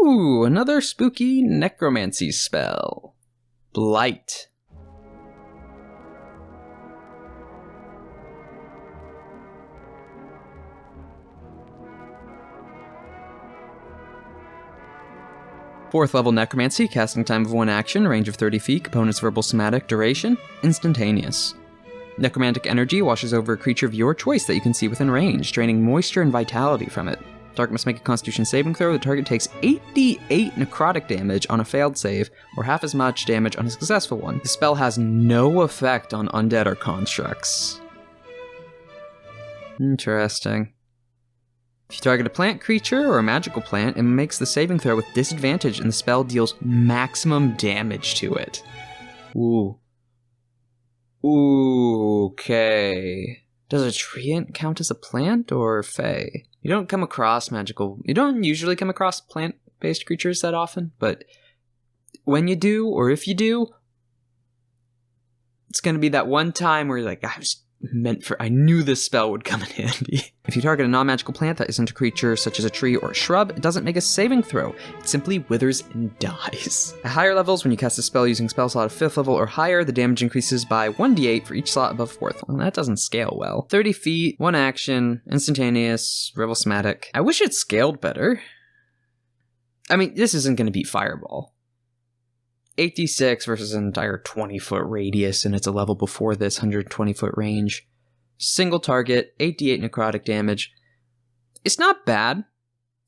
Ooh, another spooky necromancy spell. Blight. Fourth level necromancy, casting time of 1 action, range of 30 feet, components verbal somatic, duration, instantaneous. Necromantic energy washes over a creature of your choice that you can see within range, draining moisture and vitality from it. Target must make a Constitution saving throw. The target takes 8d8 necrotic damage on a failed save, or half as much damage on a successful one. The spell has no effect on undead or constructs. Interesting. If you target a plant creature or a magical plant, it makes the saving throw with disadvantage and the spell deals maximum damage to it. Ooh. Ooh, okay. Does a treant count as a plant or fae? You don't usually come across plant-based creatures that often, but when you do, or if you do, it's going to be that one time where you're like, I knew this spell would come in handy. If you target a non-magical plant that isn't a creature such as a tree or a shrub, it doesn't make a saving throw. It simply withers and dies. At higher levels, when you cast a spell using spell slot of 5th level or higher, the damage increases by 1d8 for each slot above 4th. Well, that doesn't scale well. 30 feet, 1 action, instantaneous, verbal somatic. I wish it scaled better. I mean, this isn't going to beat Fireball. 8d6 versus an entire 20-foot radius, and it's a level before this 120-foot range. Single target, 8d8 necrotic damage. It's not bad,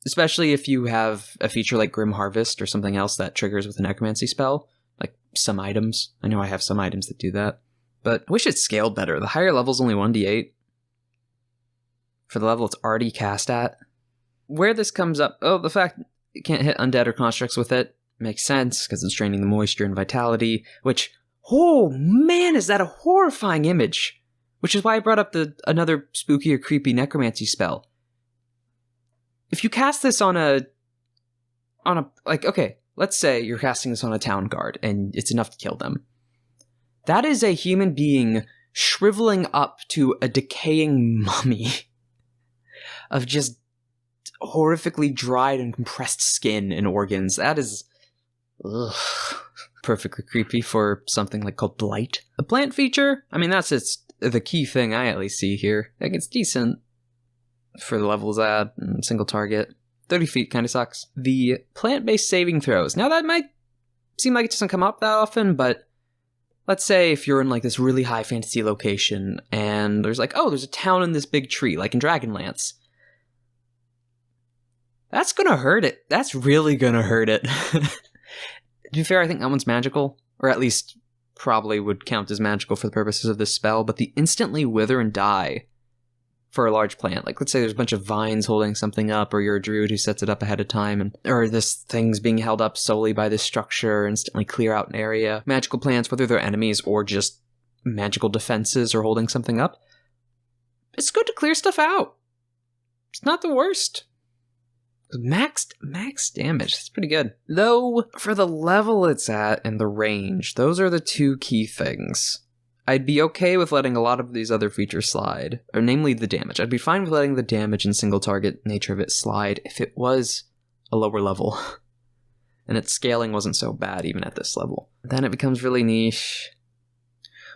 especially if you have a feature like Grim Harvest or something else that triggers with a necromancy spell, like some items. I know I have some items that do that, but I wish it scaled better. The higher level's only 1d8 for the level it's already cast at. Where this comes up, the fact you can't hit undead or constructs with it, makes sense, because it's draining the moisture and vitality, which, oh man, is that a horrifying image! Which is why I brought up another spooky or creepy necromancy spell. If you cast this on a, okay, let's say you're casting this on a town guard, and it's enough to kill them. That is a human being shriveling up to a decaying mummy of just horrifically dried and compressed skin and organs. That is... ugh. Perfectly creepy for something like called Blight. The plant feature, I mean, that's the key thing I at least see here. Like, it's decent for the levels at and single target. 30 feet kind of sucks. The plant-based saving throws. Now that might seem like it doesn't come up that often, but let's say if you're in like this really high fantasy location and there's like, there's a town in this big tree, like in Dragonlance. That's gonna hurt it. That's really gonna hurt it. To be fair, I think that one's magical, or at least probably would count as magical for the purposes of this spell, but the instantly wither and die for a large plant, like let's say there's a bunch of vines holding something up, or you're a druid who sets it up ahead of time, or this thing's being held up solely by this structure, instantly clear out an area. Magical plants, whether they're enemies or just magical defenses or holding something up, it's good to clear stuff out. It's not the worst. Max damage, that's pretty good. Though, for the level it's at and the range, those are the two key things. I'd be okay with letting a lot of these other features slide, or namely the damage. I'd be fine with letting the damage and single target nature of it slide if it was a lower level. And its scaling wasn't so bad even at this level. Then it becomes really niche.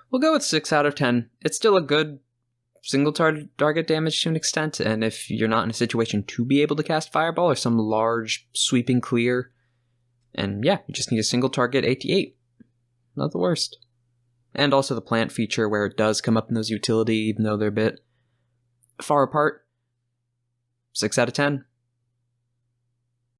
We'll go with 6 out of 10. It's still a good single target damage to an extent, and if you're not in a situation to be able to cast Fireball or some large sweeping clear, and yeah, you just need a single target 88. Not the worst. And also the plant feature where it does come up in those utility, even though they're a bit far apart. 6 out of 10.